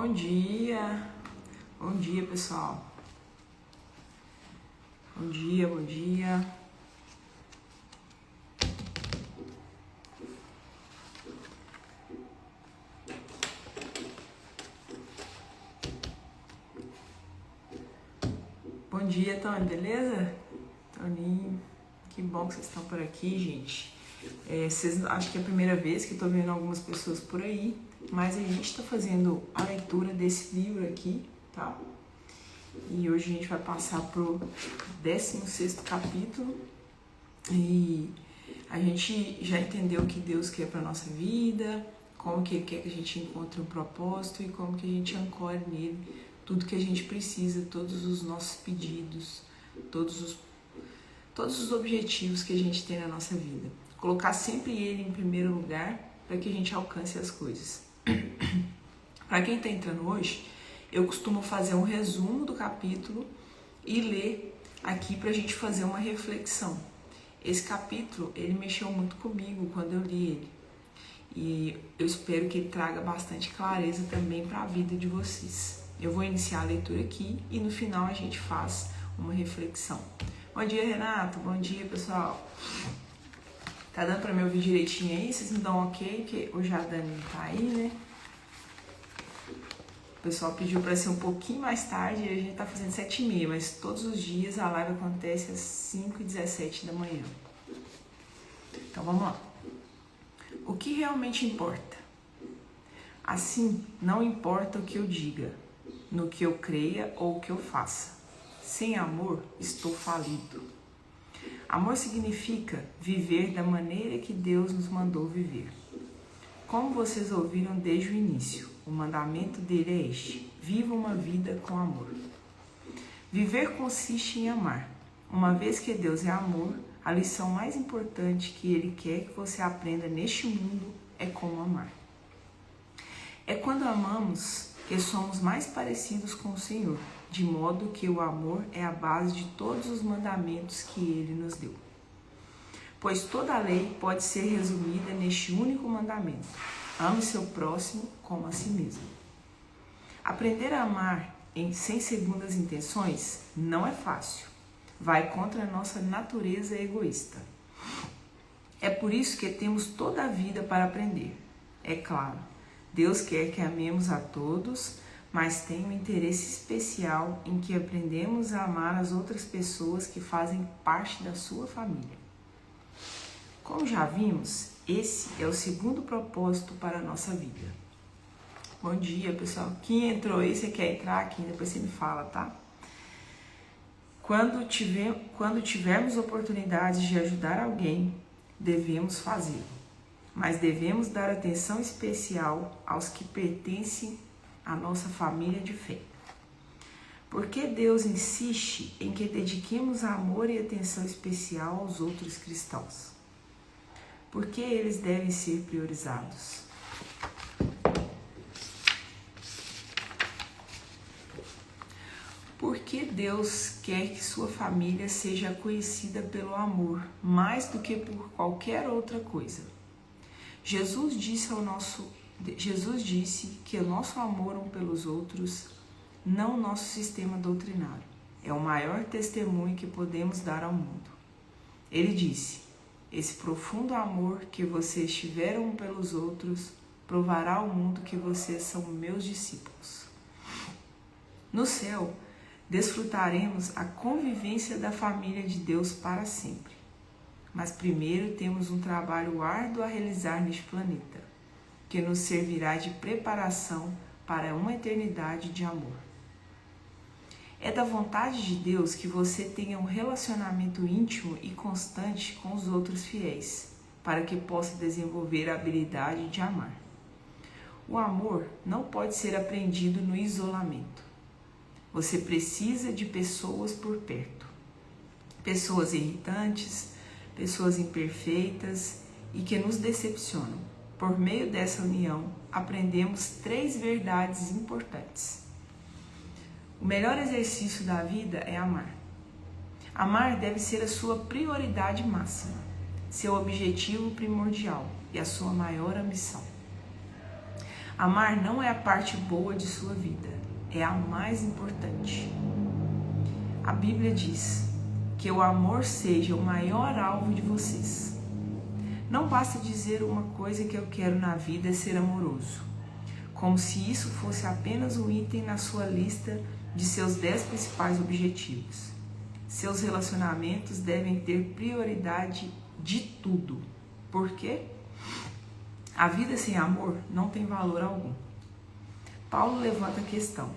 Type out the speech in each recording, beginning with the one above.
Bom dia pessoal. Bom dia. Bom dia, Tony, beleza? Toninho, que bom que vocês estão por aqui, gente. Acho que é a primeira vez que estou vendo algumas pessoas por aí, mas a gente está fazendo a leitura desse livro aqui, tá? E hoje a gente vai passar pro 16º capítulo e a gente já entendeu o que Deus quer para nossa vida, como que Ele quer que a gente encontre um propósito e como que a gente ancore nele tudo que a gente precisa, todos os nossos pedidos, todos os objetivos que a gente tem na nossa vida. Colocar sempre Ele em primeiro lugar para que a gente alcance as coisas. Para quem está entrando hoje, eu costumo fazer um resumo do capítulo e ler aqui para a gente fazer uma reflexão. Esse capítulo, ele mexeu muito comigo quando eu li ele. E eu espero que ele traga bastante clareza também para a vida de vocês. Eu vou iniciar a leitura aqui e no final a gente faz uma reflexão. Bom dia, Renato. Bom dia, pessoal. Tá dando para me ouvir direitinho aí? Vocês me dão ok? Porque hoje a Dani não tá aí, né? O pessoal pediu para ser um pouquinho mais tarde e a gente tá fazendo 7h30, mas todos os dias a live acontece às 5h17 da manhã. Então vamos lá. O que realmente importa? Assim, não importa o que eu diga, no que eu creia ou o que eu faça. Sem amor, estou falido. Amor significa viver da maneira que Deus nos mandou viver. Como vocês ouviram desde o início, o mandamento dele é este: viva uma vida com amor. Viver consiste em amar. Uma vez que Deus é amor, a lição mais importante que Ele quer que você aprenda neste mundo é como amar. É quando amamos que somos mais parecidos com o Senhor, de modo que o amor é a base de todos os mandamentos que Ele nos deu. Pois toda a lei pode ser resumida neste único mandamento: ame seu próximo como a si mesmo. Aprender a amar sem segundas intenções não é fácil. Vai contra a nossa natureza egoísta. É por isso que temos toda a vida para aprender. É claro, Deus quer que amemos a todos, mas tem um interesse especial em que aprendemos a amar as outras pessoas que fazem parte da sua família. Como já vimos, esse é o segundo propósito para a nossa vida. Bom dia, pessoal. Quem entrou aí, você quer entrar aqui? Depois você me fala, tá? Quando tivermos oportunidades de ajudar alguém, devemos fazê-lo. Mas devemos dar atenção especial aos que pertencem à nossa família de fé. Porque Deus insiste em que dediquemos amor e atenção especial aos outros cristãos? Porque eles devem ser priorizados. Porque Deus quer que sua família seja conhecida pelo amor, mais do que por qualquer outra coisa. Jesus disse que o nosso amor um pelos outros, não o nosso sistema doutrinário, é o maior testemunho que podemos dar ao mundo. Ele disse: esse profundo amor que vocês tiveram um pelos outros provará ao mundo que vocês são meus discípulos. No céu, desfrutaremos a convivência da família de Deus para sempre. Mas primeiro temos um trabalho árduo a realizar neste planeta, que nos servirá de preparação para uma eternidade de amor. É da vontade de Deus que você tenha um relacionamento íntimo e constante com os outros fiéis, para que possa desenvolver a habilidade de amar. O amor não pode ser aprendido no isolamento. Você precisa de pessoas por perto. Pessoas irritantes, pessoas imperfeitas e que nos decepcionam. Por meio dessa união, aprendemos 3 verdades importantes. O melhor exercício da vida é amar. Amar deve ser a sua prioridade máxima, seu objetivo primordial e a sua maior ambição. Amar não é a parte boa de sua vida, é a mais importante. A Bíblia diz que o amor seja o maior alvo de vocês. Não basta dizer uma coisa que eu quero na vida é ser amoroso, como se isso fosse apenas um item na sua lista de seus 10 principais objetivos. Seus relacionamentos devem ter prioridade de tudo. Por quê? A vida sem amor não tem valor algum. Paulo levanta a questão.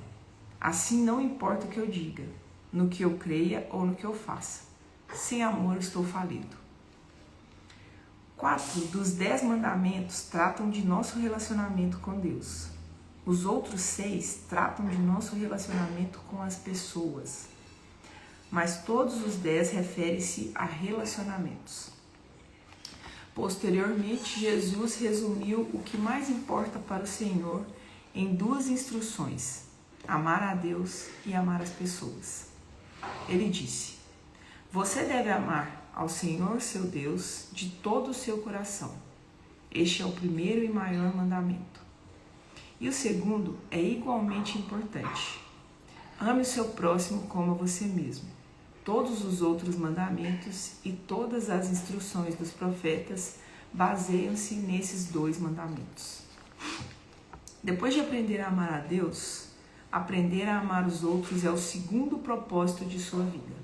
Assim não importa o que eu diga, no que eu creia ou no que eu faça. Sem amor estou falido. 4 dos 10 mandamentos tratam de nosso relacionamento com Deus. Os outros 6 tratam de nosso relacionamento com as pessoas. Mas todos os 10 referem-se a relacionamentos. Posteriormente, Jesus resumiu o que mais importa para o Senhor em 2 instruções: amar a Deus e amar as pessoas. Ele disse: você deve amar ao Senhor seu Deus de todo o seu coração. Este é o primeiro e maior mandamento. E o segundo é igualmente importante: ame o seu próximo como a você mesmo. Todos os outros mandamentos e todas as instruções dos profetas baseiam-se nesses 2 mandamentos. Depois de aprender a amar a Deus, aprender a amar os outros é o segundo propósito de sua vida.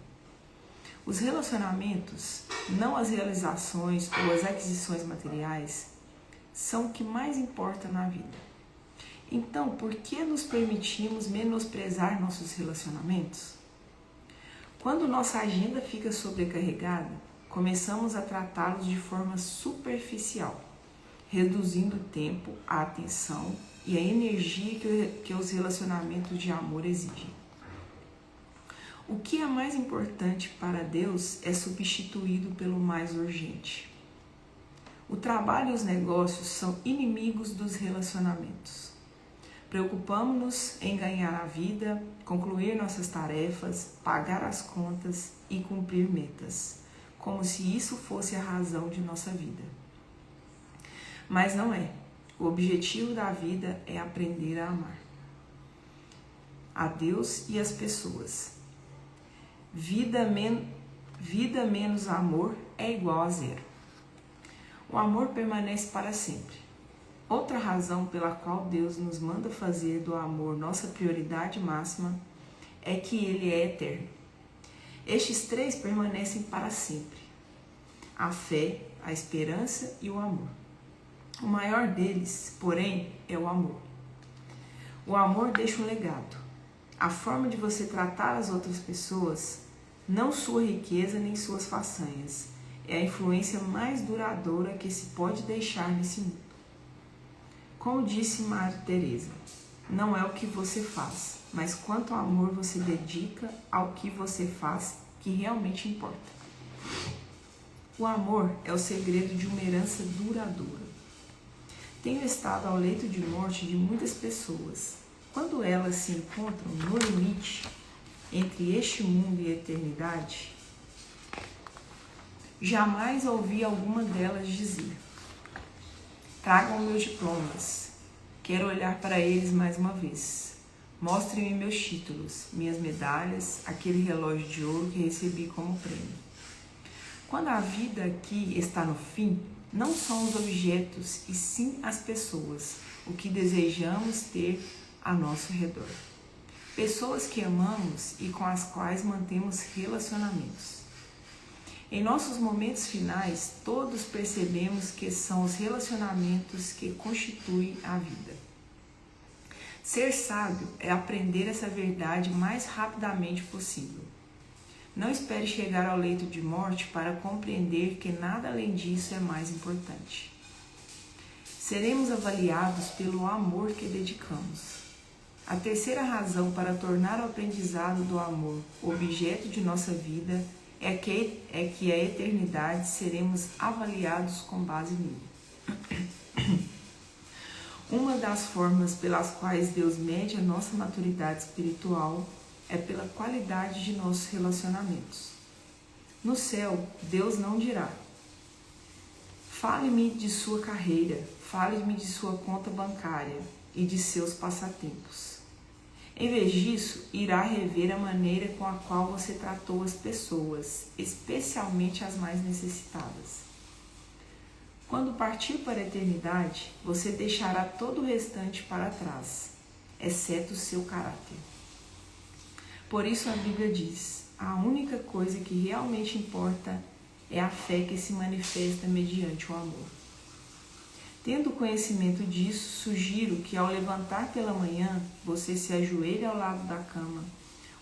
Os relacionamentos, não as realizações ou as aquisições materiais, são o que mais importa na vida. Então, por que nos permitimos menosprezar nossos relacionamentos? Quando nossa agenda fica sobrecarregada, começamos a tratá-los de forma superficial, reduzindo o tempo, a atenção e a energia que os relacionamentos de amor exigem. O que é mais importante para Deus é substituído pelo mais urgente. O trabalho e os negócios são inimigos dos relacionamentos. Preocupamos-nos em ganhar a vida, concluir nossas tarefas, pagar as contas e cumprir metas, como se isso fosse a razão de nossa vida. Mas não é. O objetivo da vida é aprender a amar a Deus e as pessoas. Vida menos amor é igual a 0. O amor permanece para sempre. Outra razão pela qual Deus nos manda fazer do amor nossa prioridade máxima é que ele é eterno. Estes 3 permanecem para sempre: a fé, a esperança e o amor. O maior deles, porém, é o amor. O amor deixa um legado. A forma de você tratar as outras pessoas, não sua riqueza nem suas façanhas, é a influência mais duradoura que se pode deixar nesse mundo. Como disse Madre Teresa, não é o que você faz, mas quanto amor você dedica ao que você faz que realmente importa. O amor é o segredo de uma herança duradoura. Tenho estado ao leito de morte de muitas pessoas. Quando elas se encontram no limite entre este mundo e a eternidade, jamais ouvi alguma delas dizer: tragam meus diplomas, quero olhar para eles mais uma vez. Mostrem-me meus títulos, minhas medalhas, aquele relógio de ouro que recebi como prêmio. Quando a vida aqui está no fim, não são os objetos e sim as pessoas, o que desejamos ter a nosso redor. Pessoas que amamos e com as quais mantemos relacionamentos. Em nossos momentos finais, todos percebemos que são os relacionamentos que constituem a vida. Ser sábio é aprender essa verdade o mais rapidamente possível. Não espere chegar ao leito de morte para compreender que nada além disso é mais importante. Seremos avaliados pelo amor que dedicamos. A terceira razão para tornar o aprendizado do amor objeto de nossa vida é que a eternidade seremos avaliados com base nele. Uma das formas pelas quais Deus mede a nossa maturidade espiritual é pela qualidade de nossos relacionamentos. No céu, Deus não dirá: fale-me de sua carreira, fale-me de sua conta bancária. e de seus passatempos. Em vez disso, irá rever a maneira com a qual você tratou as pessoas, especialmente as mais necessitadas. Quando partir para a eternidade, você deixará todo o restante para trás, exceto o seu caráter. Por isso a Bíblia diz: a única coisa que realmente importa é a fé que se manifesta mediante o amor. Tendo conhecimento disso, sugiro que ao levantar pela manhã, você se ajoelhe ao lado da cama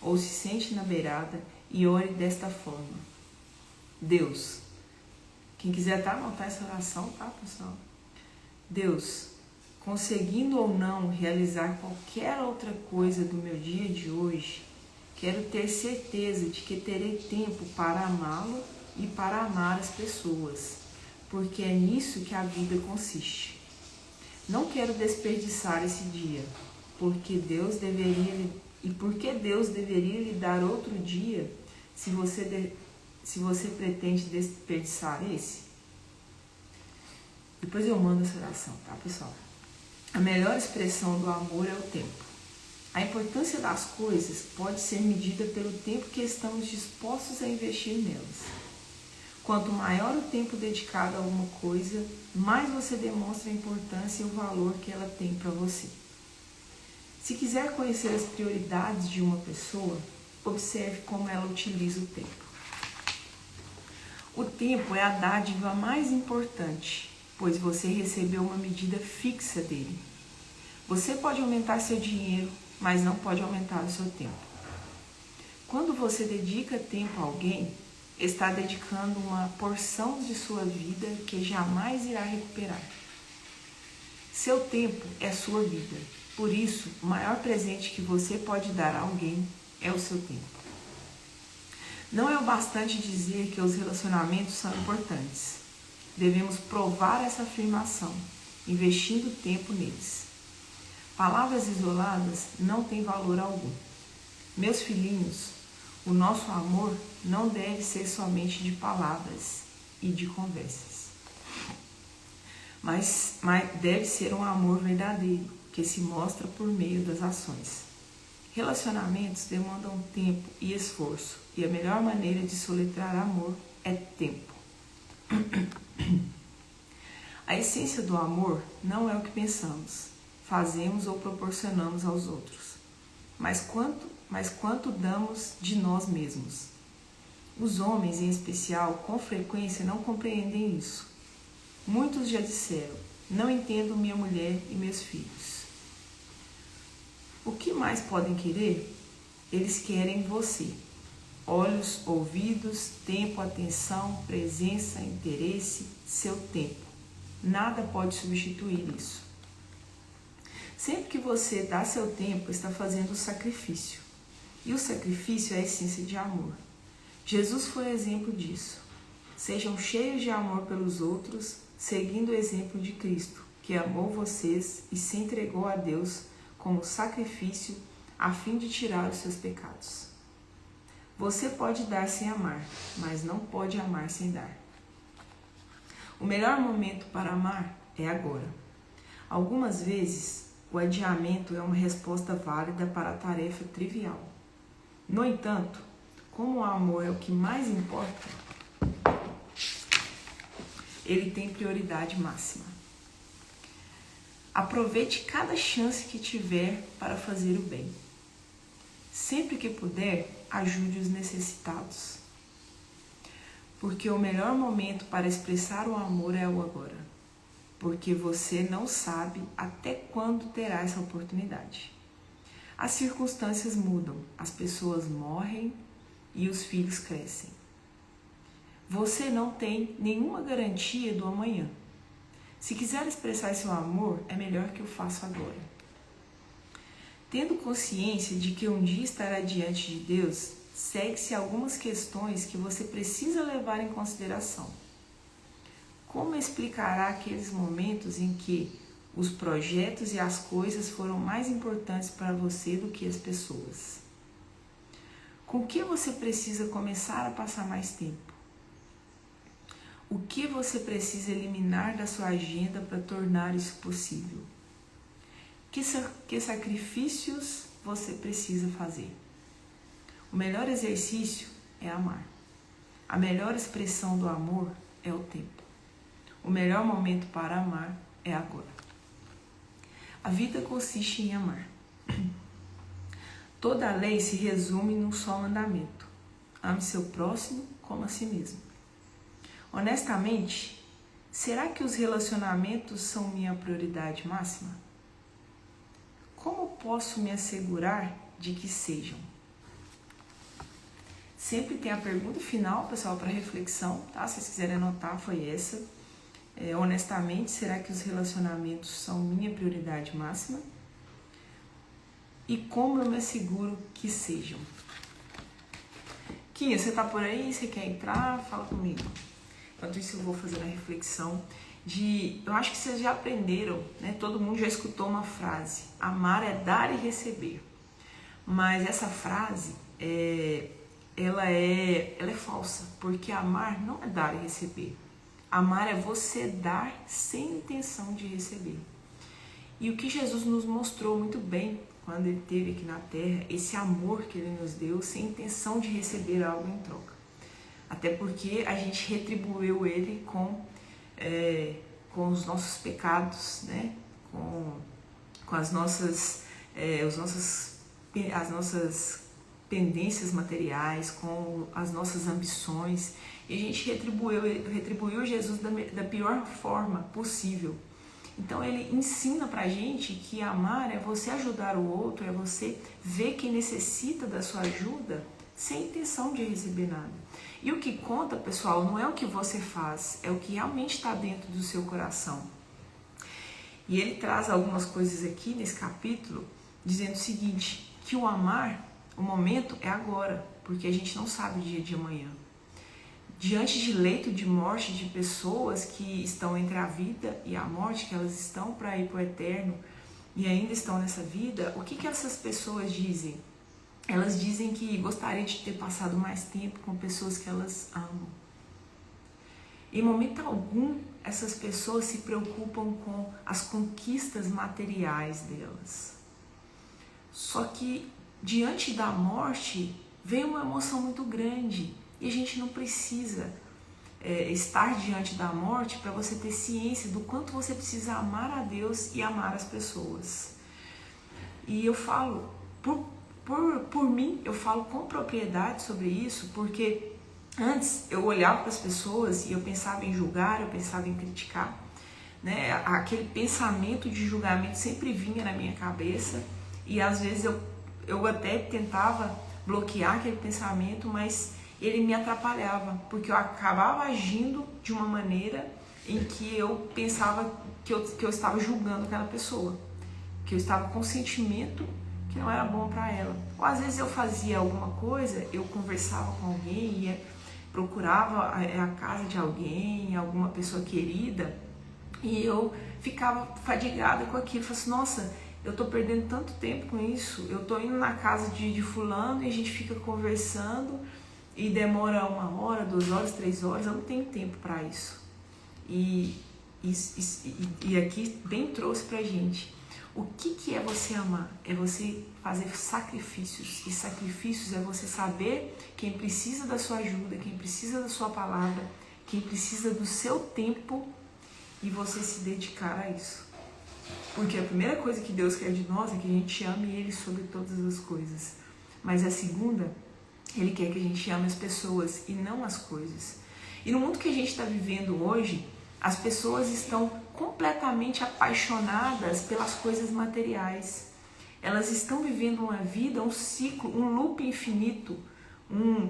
ou se sente na beirada e ore desta forma: Deus, quem quiser anotar essa oração, tá, pessoal? Deus, conseguindo ou não realizar qualquer outra coisa do meu dia de hoje, quero ter certeza de que terei tempo para amá-lo e para amar as pessoas, porque é nisso que a vida consiste. Não quero desperdiçar esse dia, porque Deus deveria lhe dar outro dia se você pretende desperdiçar esse? Depois eu mando essa oração, tá, pessoal? A melhor expressão do amor é o tempo. A importância das coisas pode ser medida pelo tempo que estamos dispostos a investir nelas. Quanto maior o tempo dedicado a alguma coisa, mais você demonstra a importância e o valor que ela tem para você. Se quiser conhecer as prioridades de uma pessoa, observe como ela utiliza o tempo. O tempo é a dádiva mais importante, pois você recebeu uma medida fixa dele. Você pode aumentar seu dinheiro, mas não pode aumentar o seu tempo. Quando você dedica tempo a alguém, está dedicando uma porção de sua vida que jamais irá recuperar. Seu tempo é sua vida. Por isso, o maior presente que você pode dar a alguém é o seu tempo. Não é o bastante dizer que os relacionamentos são importantes. Devemos provar essa afirmação, investindo tempo neles. Palavras isoladas não têm valor algum. Meus filhinhos, o nosso amor não deve ser somente de palavras e de conversas, mas deve ser um amor verdadeiro, que se mostra por meio das ações. Relacionamentos demandam tempo e esforço, e a melhor maneira de soletrar amor é tempo. A essência do amor não é o que pensamos, fazemos ou proporcionamos aos outros, mas quanto damos de nós mesmos. Os homens, em especial, com frequência não compreendem isso. Muitos já disseram: não entendo minha mulher e meus filhos. O que mais podem querer? Eles querem você. Olhos, ouvidos, tempo, atenção, presença, interesse, seu tempo. Nada pode substituir isso. Sempre que você dá seu tempo, está fazendo o sacrifício. E o sacrifício é a essência de amor. Jesus foi exemplo disso. Sejam cheios de amor pelos outros, seguindo o exemplo de Cristo, que amou vocês e se entregou a Deus como sacrifício a fim de tirar os seus pecados. Você pode dar sem amar, mas não pode amar sem dar. O melhor momento para amar é agora. Algumas vezes, o adiamento é uma resposta válida para a tarefa trivial. No entanto, como o amor é o que mais importa, ele tem prioridade máxima. Aproveite cada chance que tiver para fazer o bem. Sempre que puder, ajude os necessitados. Porque o melhor momento para expressar o amor é o agora. Porque você não sabe até quando terá essa oportunidade. As circunstâncias mudam, as pessoas morrem e os filhos crescem. Você não tem nenhuma garantia do amanhã. Se quiser expressar seu amor, é melhor que o faça agora. Tendo consciência de que um dia estará diante de Deus, segue-se algumas questões que você precisa levar em consideração. Como explicará aqueles momentos em que os projetos e as coisas foram mais importantes para você do que as pessoas? Com que você precisa começar a passar mais tempo? O que você precisa eliminar da sua agenda para tornar isso possível? Que sacrifícios você precisa fazer? O melhor exercício é amar. A melhor expressão do amor é o tempo. O melhor momento para amar é agora. A vida consiste em amar. Toda a lei se resume num só mandamento: ame seu próximo como a si mesmo. Honestamente, será que os relacionamentos são minha prioridade máxima? Como posso me assegurar de que sejam? Sempre tem a pergunta final, pessoal, para reflexão, tá? Se vocês quiserem anotar, foi essa. Honestamente, será que os relacionamentos são minha prioridade máxima? E como eu me asseguro que sejam? Quinha, você tá por aí? Você quer entrar? Fala comigo. Enquanto isso, eu vou fazer a reflexão eu acho que vocês já aprenderam, né? Todo mundo já escutou uma frase: amar é dar e receber. Mas essa frase, ela é falsa, porque amar não é dar e receber. Amar é você dar sem intenção de receber. E o que Jesus nos mostrou muito bem quando ele esteve aqui na Terra, esse amor que ele nos deu sem intenção de receber algo em troca. Até porque a gente retribuiu ele com os nossos pecados, né? com as nossas pendências materiais, com as nossas ambições, e a gente retribuiu Jesus da pior forma possível. Então ele ensina pra gente que amar é você ajudar o outro, é você ver quem necessita da sua ajuda sem intenção de receber nada. E o que conta, pessoal, não é o que você faz, é o que realmente está dentro do seu coração. E ele traz algumas coisas aqui nesse capítulo, dizendo o seguinte, que o amar, o momento é agora, porque a gente não sabe o dia de amanhã. Diante de leito de morte de pessoas que estão entre a vida e a morte, que elas estão para ir para o eterno e ainda estão nessa vida, o que essas pessoas dizem? Elas dizem que gostariam de ter passado mais tempo com pessoas que elas amam. Em momento algum, essas pessoas se preocupam com as conquistas materiais delas. Só que, diante da morte, vem uma emoção muito grande. E a gente não precisa estar diante da morte para você ter ciência do quanto você precisa amar a Deus e amar as pessoas. E eu falo, por mim, eu falo com propriedade sobre isso, porque antes eu olhava para as pessoas e eu pensava em julgar, eu pensava em criticar, né? Aquele pensamento de julgamento sempre vinha na minha cabeça e às vezes eu até tentava bloquear aquele pensamento, mas ele me atrapalhava, porque eu acabava agindo de uma maneira em que eu pensava que eu estava julgando aquela pessoa, que eu estava com um sentimento que não era bom para ela. Ou às vezes eu fazia alguma coisa, eu conversava com alguém, procurava a casa de alguém, alguma pessoa querida, e eu ficava fadigada com aquilo. Eu falei assim, nossa, eu tô perdendo tanto tempo com isso, eu tô indo na casa de fulano e a gente fica conversando e demora 1 hora, 2 horas, 3 horas, eu não tenho tempo para isso. E aqui bem trouxe pra gente. O que é você amar? É você fazer sacrifícios. E sacrifícios é você saber quem precisa da sua ajuda, quem precisa da sua palavra, quem precisa do seu tempo e você se dedicar a isso. Porque a primeira coisa que Deus quer de nós é que a gente ame Ele sobre todas as coisas. Mas a segunda, Ele quer que a gente ame as pessoas e não as coisas. E no mundo que a gente está vivendo hoje, as pessoas estão completamente apaixonadas pelas coisas materiais. Elas estão vivendo uma vida, um ciclo, um loop infinito.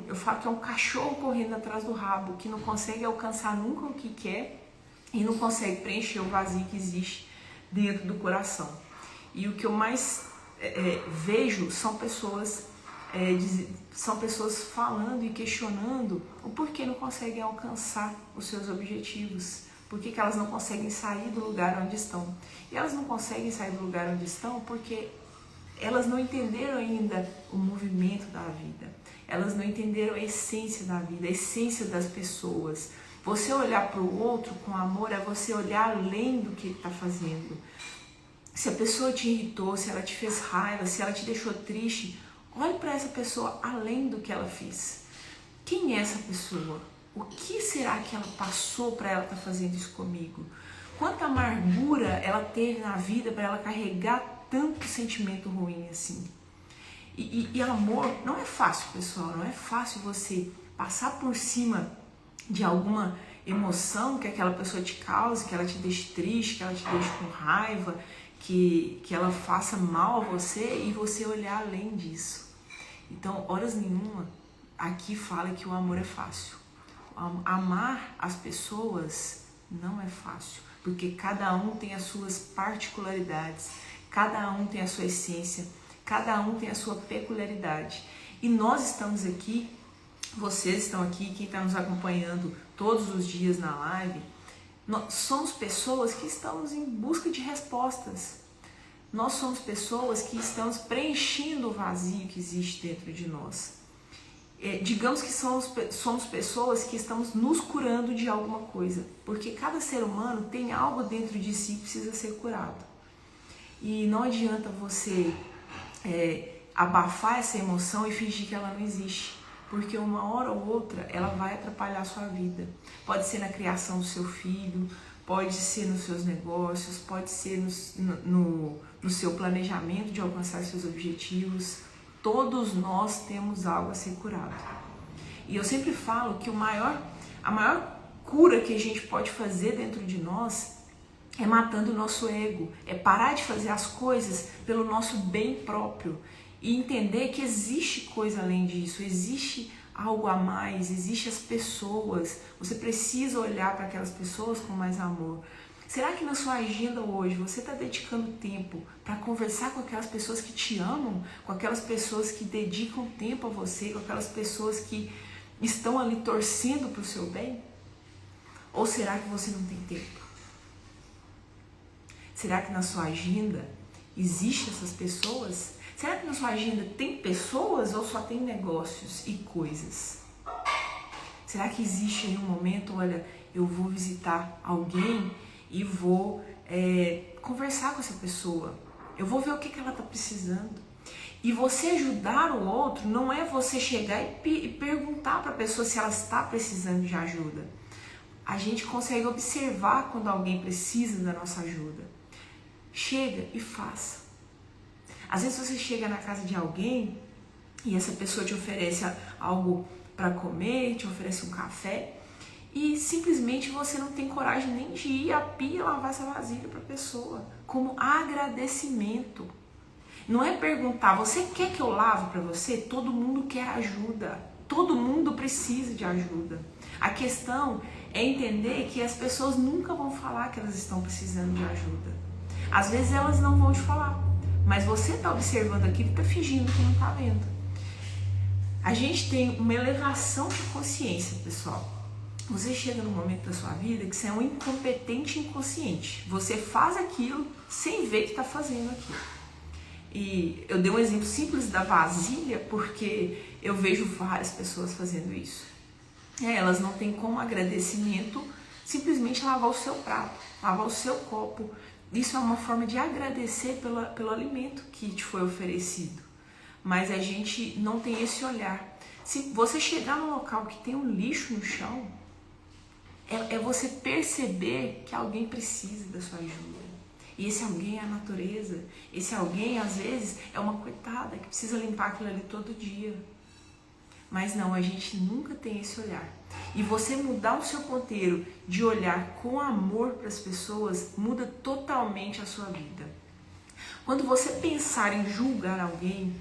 Eu falo que é um cachorro correndo atrás do rabo, que não consegue alcançar nunca o que quer e não consegue preencher o vazio que existe dentro do coração. E o que eu mais vejo são pessoas falando e questionando o porquê não conseguem alcançar os seus objetivos, por que elas não conseguem sair do lugar onde estão. E elas não conseguem sair do lugar onde estão porque elas não entenderam ainda o movimento da vida, elas não entenderam a essência da vida, a essência das pessoas. Você olhar para o outro com amor é você olhar além do que ele está fazendo. Se a pessoa te irritou, se ela te fez raiva, se ela te deixou triste, olhe para essa pessoa além do que ela fez. Quem é essa pessoa? O que será que ela passou para ela estar fazendo isso comigo? Quanta amargura ela teve na vida para ela carregar tanto sentimento ruim assim? E amor não é fácil, pessoal. Não é fácil você passar por cima de alguma emoção que aquela pessoa te cause, que ela te deixe triste, que ela te deixe com raiva, que ela faça mal a você e você olhar além disso. Então, horas nenhuma, aqui fala que o amor é fácil. Amar as pessoas não é fácil, porque cada um tem as suas particularidades, cada um tem a sua essência, cada um tem a sua peculiaridade. E nós estamos aqui, vocês estão aqui, quem está nos acompanhando todos os dias na live, nós somos pessoas que estamos em busca de respostas. Nós somos pessoas que estamos preenchendo o vazio que existe dentro de nós. Digamos que somos pessoas que estamos nos curando de alguma coisa, porque cada ser humano tem algo dentro de si que precisa ser curado. E não adianta você abafar essa emoção e fingir que ela não existe, porque uma hora ou outra ela vai atrapalhar a sua vida. Pode ser na criação do seu filho, pode ser nos seus negócios, pode ser no seu planejamento de alcançar seus objetivos. Todos nós temos algo a ser curado. E eu sempre falo que a maior cura que a gente pode fazer dentro de nós é matando o nosso ego, é parar de fazer as coisas pelo nosso bem próprio e entender que existe coisa além disso, existe algo a mais, existe as pessoas. Você precisa olhar para aquelas pessoas com mais amor. Será que na sua agenda hoje você está dedicando tempo para conversar com aquelas pessoas que te amam, com aquelas pessoas que dedicam tempo a você, com aquelas pessoas que estão ali torcendo para o seu bem? Ou será que você não tem tempo? Será que na sua agenda existem essas pessoas? Será que na sua agenda tem pessoas ou só tem negócios e coisas? Será que existe aí um momento, olha, eu vou visitar alguém e vou conversar com essa pessoa, eu vou ver o que ela está precisando. E você ajudar o outro não é você chegar e perguntar para a pessoa se ela está precisando de ajuda. A gente consegue observar quando alguém precisa da nossa ajuda. Chega e faça. Às vezes você chega na casa de alguém e essa pessoa te oferece algo para comer, te oferece um café e simplesmente você não tem coragem nem de ir à pia lavar essa vasilha para a pessoa, como agradecimento. Não é perguntar, você quer que eu lave para você? Todo mundo quer ajuda, todo mundo precisa de ajuda. A questão é entender que as pessoas nunca vão falar que elas estão precisando de ajuda. Às vezes elas não vão te falar, mas você está observando aquilo e está fingindo que não está vendo. A gente tem uma elevação de consciência, pessoal. Você chega num momento da sua vida que você é um incompetente inconsciente. Você faz aquilo sem ver que está fazendo aquilo. E eu dei um exemplo simples da vasilha porque eu vejo várias pessoas fazendo isso. Elas não têm como agradecimento simplesmente lavar o seu prato, lavar o seu copo. Isso é uma forma de agradecer pelo alimento que te foi oferecido. Mas a gente não tem esse olhar. Se você chegar num local que tem um lixo no chão, é você perceber que alguém precisa da sua ajuda. E esse alguém é a natureza. Esse alguém, às vezes, é uma coitada que precisa limpar aquilo ali todo dia. Mas não, a gente nunca tem esse olhar. E você mudar o seu ponteiro de olhar com amor para as pessoas muda totalmente a sua vida. Quando você pensar em julgar alguém,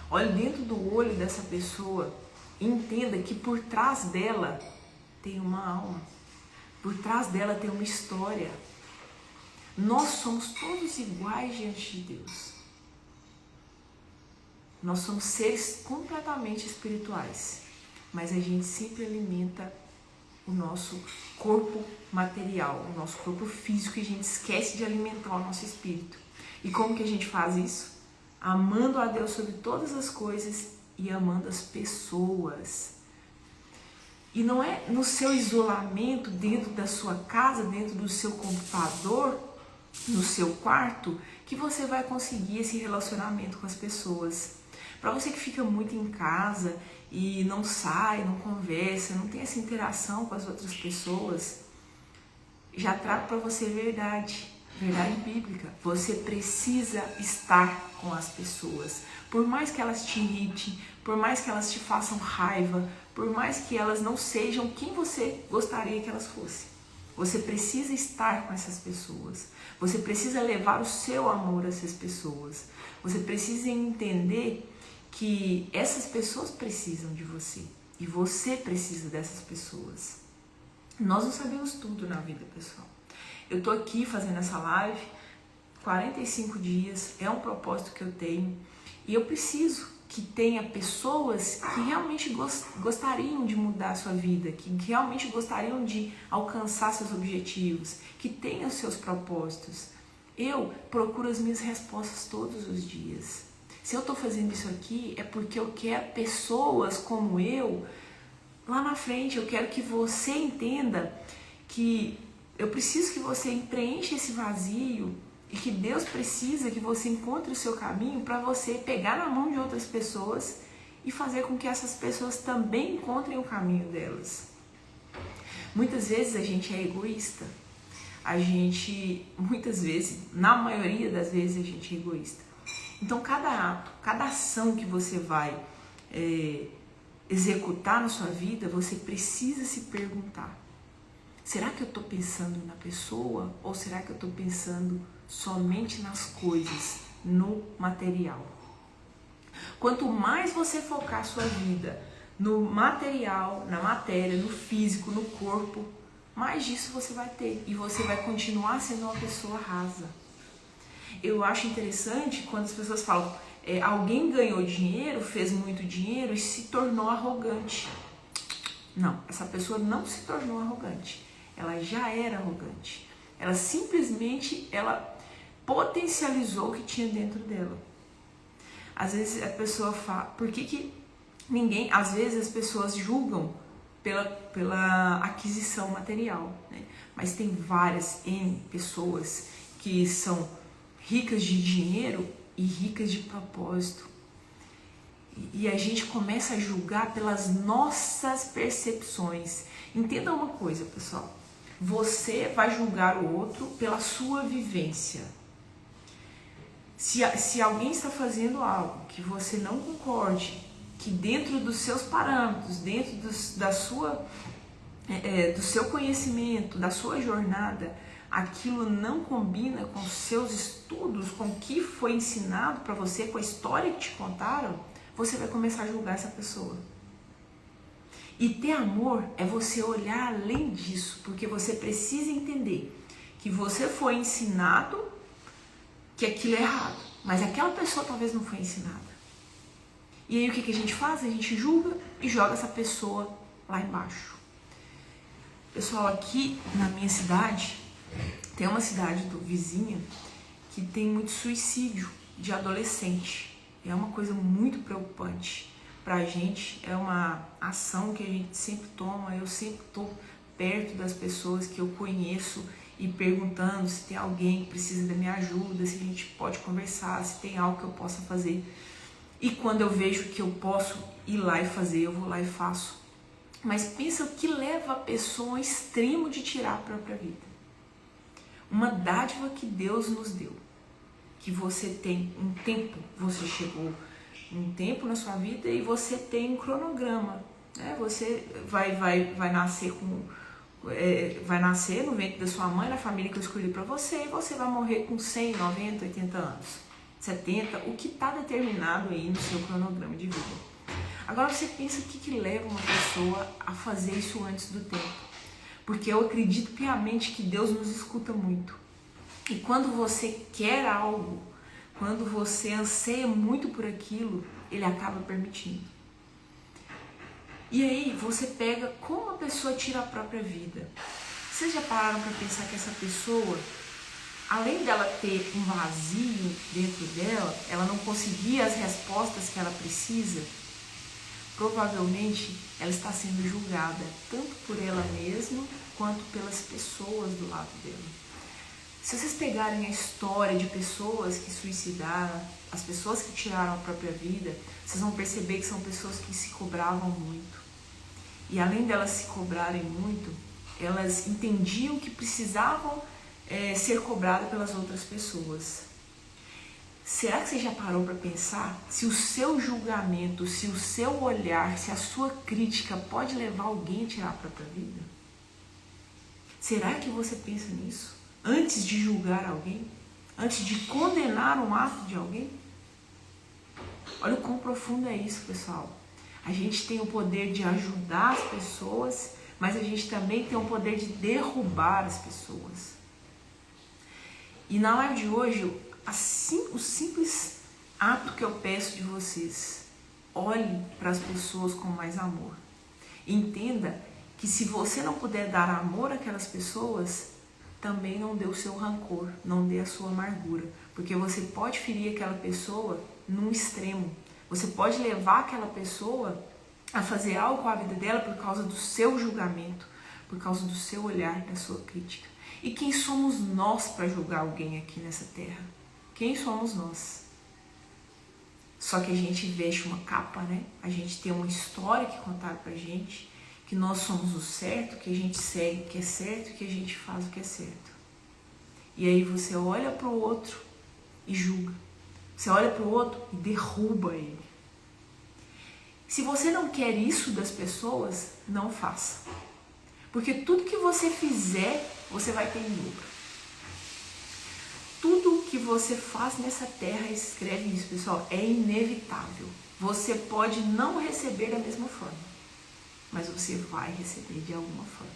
olhe dentro do olho dessa pessoa e entenda que por trás dela tem uma alma. Por trás dela tem uma história. Nós somos todos iguais diante de Deus. Nós somos seres completamente espirituais, mas a gente sempre alimenta o nosso corpo material, o nosso corpo físico, e a gente esquece de alimentar o nosso espírito. E como que a gente faz isso? Amando a Deus sobre todas as coisas e amando as pessoas. E não é no seu isolamento, dentro da sua casa, dentro do seu computador, no seu quarto que você vai conseguir esse relacionamento com as pessoas. Para você que fica muito em casa e não sai, não conversa, não tem essa interação com as outras pessoas, já trago para você verdade bíblica. Você precisa estar com as pessoas. Por mais que elas te irritem, por mais que elas te façam raiva, por mais que elas não sejam quem você gostaria que elas fossem. Você precisa estar com essas pessoas. Você precisa levar o seu amor a essas pessoas. Você precisa entender que essas pessoas precisam de você. E você precisa dessas pessoas. Nós não sabemos tudo na vida, pessoal. Eu tô aqui fazendo essa live, 45 dias, é um propósito que eu tenho. E eu preciso que tenha pessoas que realmente gostariam de mudar a sua vida, que realmente gostariam de alcançar seus objetivos, que tenham seus propósitos. Eu procuro as minhas respostas todos os dias. Se eu estou fazendo isso aqui, é porque eu quero pessoas como eu lá na frente. Eu quero que você entenda que eu preciso que você preencha esse vazio e que Deus precisa que você encontre o seu caminho para você pegar na mão de outras pessoas e fazer com que essas pessoas também encontrem o caminho delas. Muitas vezes a gente é egoísta. Muitas vezes, na maioria das vezes, a gente é egoísta. Então, cada ato, cada ação que você vai executar na sua vida, você precisa se perguntar: será que eu estou pensando na pessoa ou será que eu estou pensando somente nas coisas, no material? Quanto mais você focar a sua vida no material, na matéria, no físico, no corpo, mais disso você vai ter e você vai continuar sendo uma pessoa rasa. Eu acho interessante quando as pessoas falam alguém ganhou dinheiro, fez muito dinheiro e se tornou arrogante. Não, essa pessoa não se tornou arrogante. Ela já era arrogante. Ela simplesmente potencializou o que tinha dentro dela. Às vezes a pessoa fala, às vezes as pessoas julgam pela aquisição material, né? Mas tem várias pessoas que são ricas de dinheiro e ricas de propósito. E a gente começa a julgar pelas nossas percepções. Entenda uma coisa, pessoal. Você vai julgar o outro pela sua vivência. Se alguém está fazendo algo que você não concorde, que dentro dos seus parâmetros, dentro do seu conhecimento, da sua jornada, aquilo não combina com os seus estudos, com o que foi ensinado para você, com a história que te contaram, você vai começar a julgar essa pessoa. E ter amor é você olhar além disso, porque você precisa entender que você foi ensinado que aquilo é errado, mas aquela pessoa talvez não foi ensinada. E aí o que a gente faz? A gente julga e joga essa pessoa lá embaixo. Pessoal, aqui na minha cidade, tem uma cidade vizinha que tem muito suicídio de adolescente. É uma coisa muito preocupante pra gente, é uma ação que a gente sempre toma. Eu sempre estou perto das pessoas que eu conheço e perguntando se tem alguém que precisa da minha ajuda, se a gente pode conversar, se tem algo que eu possa fazer. E quando eu vejo que eu posso ir lá e fazer, eu vou lá e faço. Mas pensa o que leva a pessoa ao extremo de tirar a própria vida. Uma dádiva que Deus nos deu, que você tem um tempo, você chegou um tempo na sua vida e você tem um cronograma, né? Você vai nascer vai nascer no ventre da sua mãe, na família que eu escolhi para você, e você vai morrer com 100, 90, 80 anos, 70, o que está determinado aí no seu cronograma de vida. Agora você pensa o que leva uma pessoa a fazer isso antes do tempo. Porque eu acredito piamente que Deus nos escuta muito. E quando você quer algo, quando você anseia muito por aquilo, Ele acaba permitindo. E aí você pega como a pessoa tira a própria vida. Vocês já pararam para pensar que essa pessoa, além dela ter um vazio dentro dela, ela não conseguia as respostas que ela precisa? Provavelmente ela está sendo julgada tanto por ela mesma quanto pelas pessoas do lado dela. Se vocês pegarem a história de pessoas que suicidaram, as pessoas que tiraram a própria vida, vocês vão perceber que são pessoas que se cobravam muito. E além delas se cobrarem muito, elas entendiam que precisavam ser cobradas pelas outras pessoas. Será que você já parou para pensar se o seu julgamento, se o seu olhar, se a sua crítica pode levar alguém a tirar a própria vida? Será que você pensa nisso? Antes de julgar alguém? Antes de condenar um ato de alguém? Olha o quão profundo é isso, pessoal. A gente tem o poder de ajudar as pessoas, mas a gente também tem o poder de derrubar as pessoas. E na live de hoje, o simples ato que eu peço de vocês: olhe para as pessoas com mais amor. Entenda que se você não puder dar amor àquelas pessoas, também não dê o seu rancor, não dê a sua amargura, porque você pode ferir aquela pessoa num extremo. Você pode levar aquela pessoa a fazer algo com a vida dela por causa do seu julgamento, por causa do seu olhar, da sua crítica. E quem somos nós para julgar alguém aqui nessa terra? Quem somos nós? Só que a gente veste uma capa, né? A gente tem uma história que contaram pra gente, que nós somos o certo, que a gente segue o que é certo, que a gente faz o que é certo. E aí você olha pro outro e julga. Você olha pro outro e derruba ele. Se você não quer isso das pessoas, não faça. Porque tudo que você fizer, você vai ter em dobro. Tudo que você faz nessa terra, escreve isso, pessoal, é inevitável. Você pode não receber da mesma forma, mas você vai receber de alguma forma.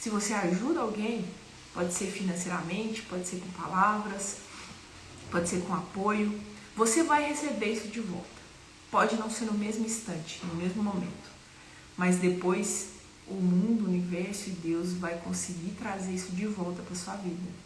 Se você ajuda alguém, pode ser financeiramente, pode ser com palavras, pode ser com apoio, você vai receber isso de volta. Pode não ser no mesmo instante, no mesmo momento, mas depois o mundo, o universo e Deus vai conseguir trazer isso de volta para sua vida.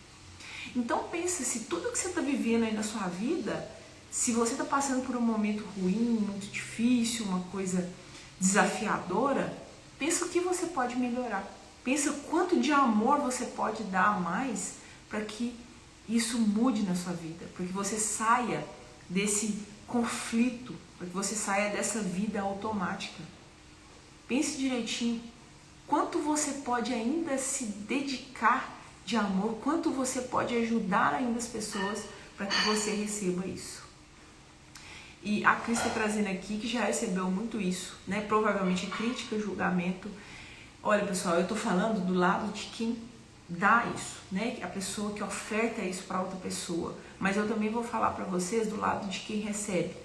Então pensa, se tudo que você está vivendo aí na sua vida, se você está passando por um momento ruim, muito difícil, uma coisa desafiadora, pensa o que você pode melhorar. Pensa quanto de amor você pode dar a mais para que isso mude na sua vida, para que você saia desse conflito, para que você saia dessa vida automática. Pense direitinho, quanto você pode ainda se dedicar de amor, quanto você pode ajudar ainda as pessoas para que você receba isso. E a Cris está trazendo aqui que já recebeu muito isso, né? Provavelmente crítica, julgamento. Olha, pessoal, eu estou falando do lado de quem dá isso, né? A pessoa que oferta isso para outra pessoa. Mas eu também vou falar para vocês do lado de quem recebe.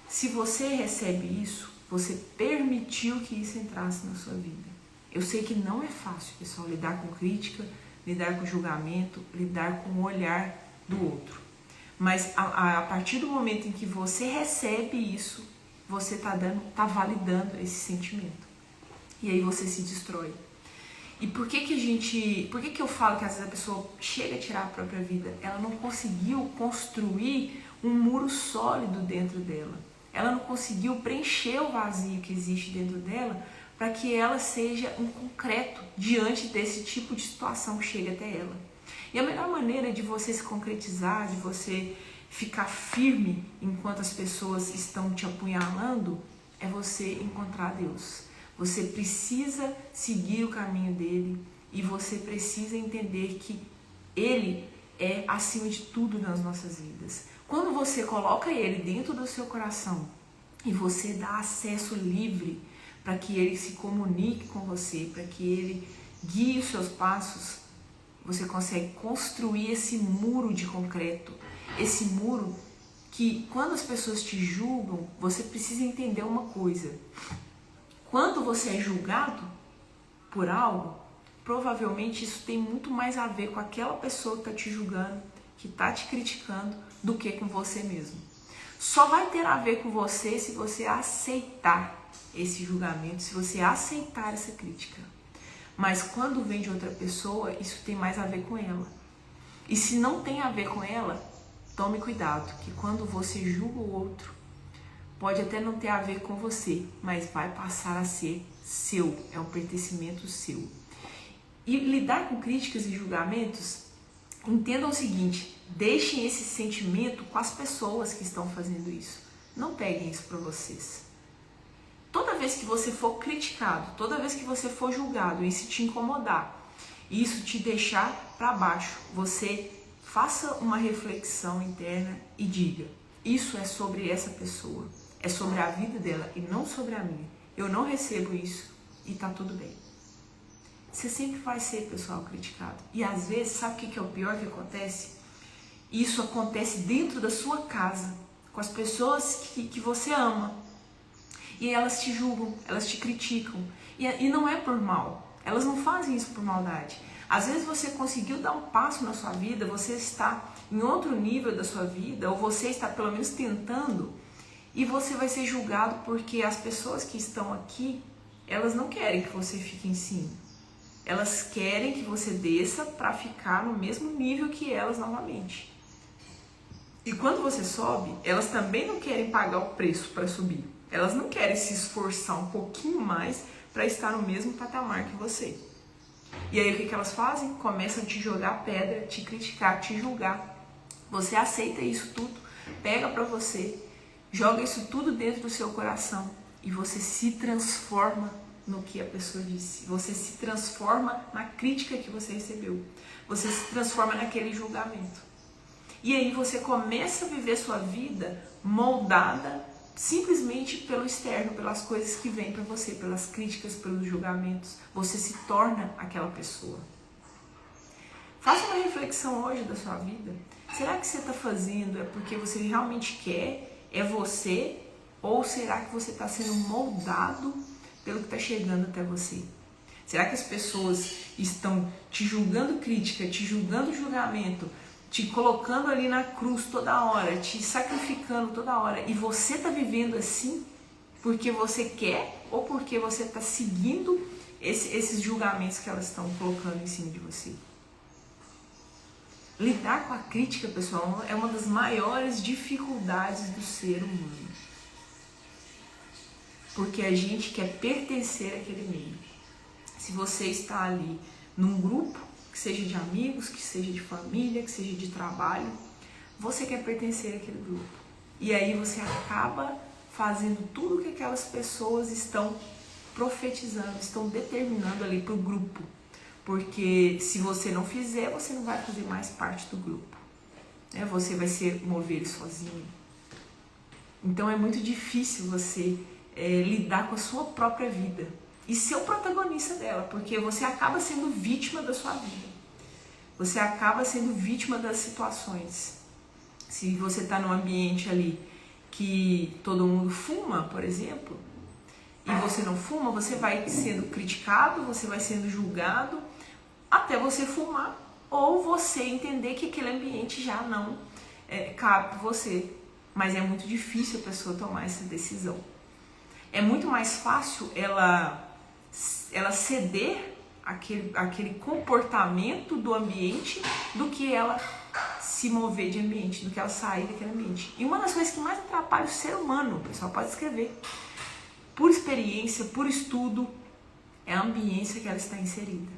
Se você recebe isso, você permitiu que isso entrasse na sua vida. Eu sei que não é fácil, pessoal, lidar com crítica, lidar com julgamento, lidar com o olhar do outro. Mas a partir do momento em que você recebe isso, você tá validando esse sentimento. E aí você se destrói. E por que eu falo que às vezes a pessoa chega a tirar a própria vida? Ela não conseguiu construir um muro sólido dentro dela. Ela não conseguiu preencher o vazio que existe dentro dela para que ela seja um concreto diante desse tipo de situação que chega até ela. E a melhor maneira de você se concretizar, de você ficar firme enquanto as pessoas estão te apunhalando, é você encontrar Deus. Você precisa seguir o caminho dele e você precisa entender que ele é acima de tudo nas nossas vidas. Quando você coloca ele dentro do seu coração e você dá acesso livre para que ele se comunique com você, para que ele guie os seus passos, você consegue construir esse muro de concreto, esse muro que quando as pessoas te julgam, você precisa entender uma coisa. Quando você é julgado por algo, provavelmente isso tem muito mais a ver com aquela pessoa que está te julgando, que está te criticando, do que com você mesmo. Só vai ter a ver com você se você aceitar esse julgamento, se você aceitar essa crítica. Mas quando vem de outra pessoa, isso tem mais a ver com ela. E se não tem a ver com ela, tome cuidado, que quando você julga o outro, pode até não ter a ver com você, mas vai passar a ser seu, é um pertencimento seu. E lidar com críticas e julgamentos entendam o seguinte, deixem esse sentimento com as pessoas que estão fazendo isso. Não peguem isso para vocês. Toda vez que você for criticado, toda vez que você for julgado, e isso te incomodar, e isso te deixar para baixo, você faça uma reflexão interna e diga, isso é sobre essa pessoa, é sobre a vida dela e não sobre a minha. Eu não recebo isso e tá tudo bem. Você sempre vai ser, pessoal, criticado. E às vezes, sabe o que é o pior que acontece? Isso acontece dentro da sua casa, com as pessoas que você ama. E elas te julgam, elas te criticam. E não é por mal. Elas não fazem isso por maldade. Às vezes você conseguiu dar um passo na sua vida, você está em outro nível da sua vida, ou você está pelo menos tentando, e você vai ser julgado porque as pessoas que estão aqui, elas não querem que você fique em cima. Elas querem que você desça para ficar no mesmo nível que elas novamente. E quando você sobe, elas também não querem pagar o preço para subir. Elas não querem se esforçar um pouquinho mais para estar no mesmo patamar que você. E aí o que elas fazem? Começam a te jogar pedra, te criticar, te julgar. Você aceita isso tudo, pega para você, joga isso tudo dentro do seu coração e você se transforma no que a pessoa disse. Você se transforma na crítica que você recebeu. Você se transforma naquele julgamento. E aí você começa a viver sua vida moldada simplesmente pelo externo, pelas coisas que vêm para você, pelas críticas, pelos julgamentos. Você se torna aquela pessoa. Faça uma reflexão hoje da sua vida. Será que você está fazendo é porque você realmente quer? É você? Ou será que você está sendo moldado pelo que está chegando até você? Será que as pessoas estão te julgando crítica, te julgando julgamento, te colocando ali na cruz toda hora, te sacrificando toda hora, e você está vivendo assim porque você quer ou porque você está seguindo esses julgamentos que elas estão colocando em cima de você? Lidar com a crítica, pessoal, é uma das maiores dificuldades do ser humano. Porque a gente quer pertencer àquele meio. Se você está ali num grupo, que seja de amigos, que seja de família, que seja de trabalho, você quer pertencer àquele grupo. E aí você acaba fazendo tudo o que aquelas pessoas estão profetizando, estão determinando ali para o grupo. Porque se você não fizer, você não vai fazer mais parte do grupo. Você vai ser uma ovelha sozinho. Então é muito difícil você lidar com a sua própria vida e ser o protagonista dela, porque você acaba sendo vítima da sua vida. Você acaba sendo vítima das situações. Se você está num ambiente ali que todo mundo fuma, por exemplo, e você não fuma, você vai sendo criticado, você vai sendo julgado, até você fumar, ou você entender que aquele ambiente já não cabe para você. Mas é muito difícil a pessoa tomar essa decisão. É muito mais fácil ela ceder aquele comportamento do ambiente do que ela se mover de ambiente, do que ela sair daquele ambiente. E uma das coisas que mais atrapalha o ser humano, o pessoal pode escrever, por experiência, por estudo, é a ambiência que ela está inserida.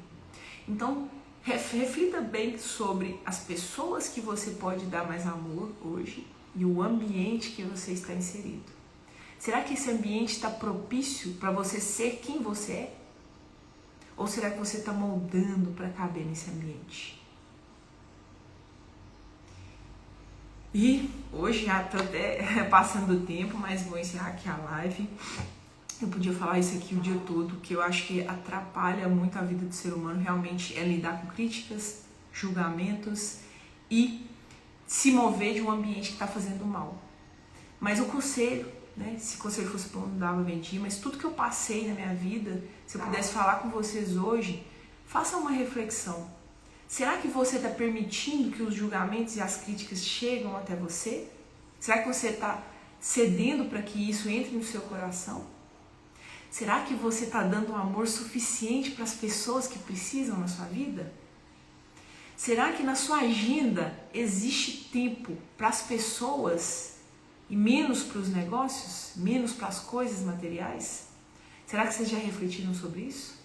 Então, reflita bem sobre as pessoas que você pode dar mais amor hoje e o ambiente que você está inserido. Será que esse ambiente está propício para você ser quem você é? Ou será que você está moldando para caber nesse ambiente? E hoje já estou até passando o tempo, mas vou encerrar aqui a live. Eu podia falar isso aqui o dia todo, que eu acho que atrapalha muito a vida do ser humano, realmente é lidar com críticas, julgamentos e se mover de um ambiente que está fazendo mal. Mas o conselho, se o conselho fosse bom, não dava, vendia, mas tudo que eu passei na minha vida, se eu pudesse falar com vocês hoje, faça uma reflexão. Será que você está permitindo que os julgamentos e as críticas chegam até você? Será que você está cedendo para que isso entre no seu coração? Será que você está dando um amor suficiente para as pessoas que precisam na sua vida? Será que na sua agenda existe tempo para as pessoas e menos para os negócios? Menos para as coisas materiais? Será que vocês já refletiram sobre isso?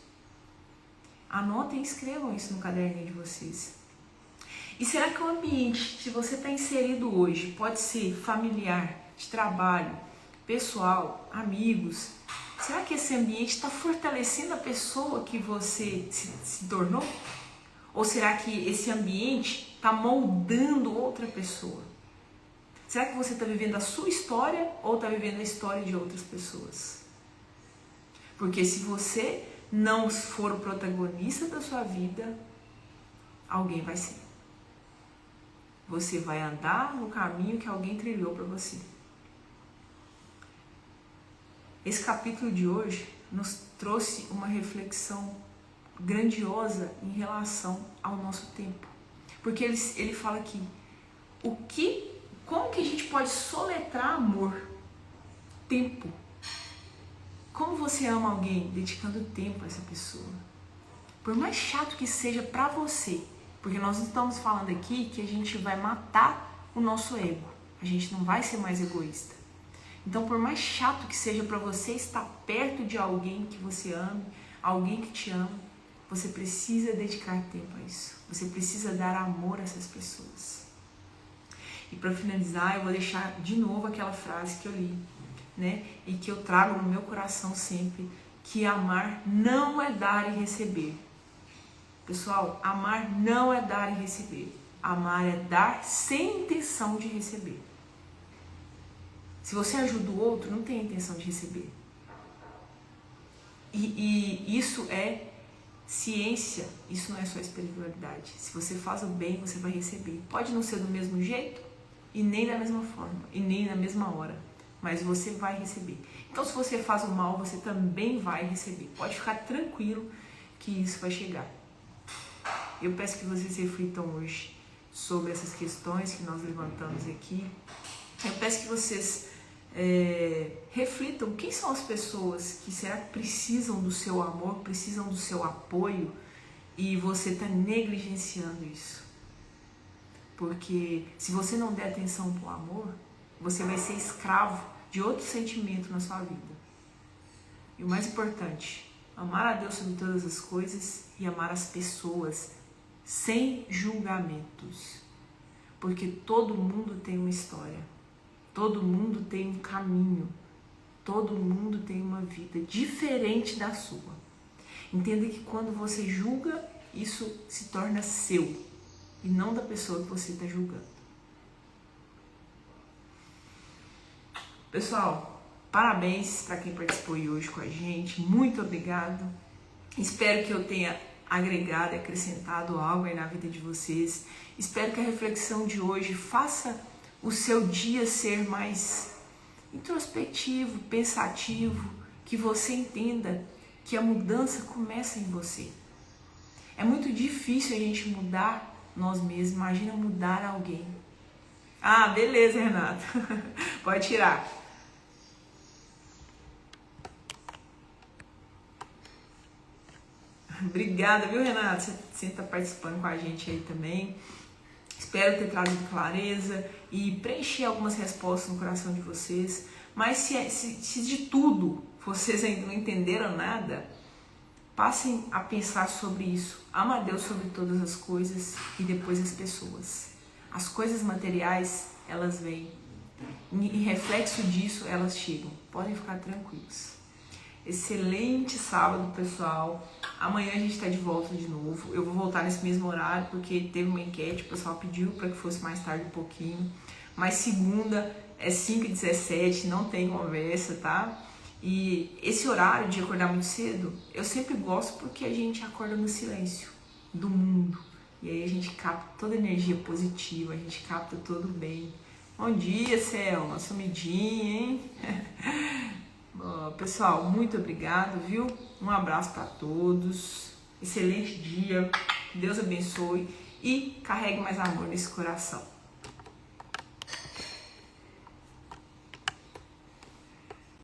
Anotem e escrevam isso no caderninho de vocês. E será que o ambiente que você está inserido hoje pode ser familiar, de trabalho, pessoal, amigos? Será que esse ambiente está fortalecendo a pessoa que você se tornou? Ou será que esse ambiente está moldando outra pessoa? Será que você está vivendo a sua história ou está vivendo a história de outras pessoas? Porque se você não for o protagonista da sua vida, alguém vai ser. Você vai andar no caminho que alguém trilhou para você. Esse capítulo de hoje nos trouxe uma reflexão grandiosa em relação ao nosso tempo. Porque ele fala aqui, como que a gente pode soletrar amor? Tempo. Como você ama alguém? Dedicando tempo a essa pessoa. Por mais chato que seja para você, porque nós não estamos falando aqui que a gente vai matar o nosso ego. A gente não vai ser mais egoísta. Então, por mais chato que seja para você estar perto de alguém que você ame, alguém que te ama, você precisa dedicar tempo a isso. Você precisa dar amor a essas pessoas. E para finalizar, eu vou deixar de novo aquela frase que eu li, né? E que eu trago no meu coração sempre, que amar não é dar e receber. Pessoal, amar não é dar e receber. Amar é dar sem intenção de receber. Se você ajuda o outro, não tem intenção de receber. E isso é ciência, isso não é só espiritualidade. Se você faz o bem, você vai receber. Pode não ser do mesmo jeito, e nem da mesma forma, e nem na mesma hora, mas você vai receber. Então, se você faz o mal, você também vai receber. Pode ficar tranquilo que isso vai chegar. Eu peço que vocês reflitam hoje sobre essas questões que nós levantamos aqui. Eu peço que vocês reflitam quem são as pessoas que será que precisam do seu amor, precisam do seu apoio e você está negligenciando isso. Porque se você não der atenção para o amor, você vai ser escravo de outro sentimento na sua vida. E o mais importante, amar a Deus sobre todas as coisas e amar as pessoas sem julgamentos. Porque todo mundo tem uma história. Todo mundo tem um caminho, todo mundo tem uma vida diferente da sua. Entenda que quando você julga, isso se torna seu e não da pessoa que você está julgando. Pessoal, parabéns para quem participou hoje com a gente, muito obrigado. Espero que eu tenha agregado e acrescentado algo aí na vida de vocês. Espero que a reflexão de hoje faça o seu dia ser mais introspectivo, pensativo, que você entenda que a mudança começa em você. É muito difícil a gente mudar nós mesmos, imagina mudar alguém. Ah, beleza, Renato. Pode tirar. Obrigada, viu, Renato? Você está participando com a gente aí também. Espero ter trazido clareza e preencher algumas respostas no coração de vocês. Mas se de tudo vocês ainda não entenderam nada, passem a pensar sobre isso. Ama a Deus sobre todas as coisas e depois as pessoas. As coisas materiais, elas vêm. Em reflexo disso, elas chegam. Podem ficar tranquilos. Excelente sábado, pessoal. Amanhã a gente está de volta de novo. Eu vou voltar nesse mesmo horário porque teve uma enquete, o pessoal pediu para que fosse mais tarde um pouquinho. Mas segunda é 5h17, não tem conversa, tá? E esse horário de acordar muito cedo, eu sempre gosto porque a gente acorda no silêncio do mundo. E aí a gente capta toda a energia positiva, a gente capta todo o bem. Bom dia, Selma, sumidinha, hein? Pessoal, muito obrigado, viu? Um abraço para todos. Excelente dia. Deus abençoe e carregue mais amor nesse coração.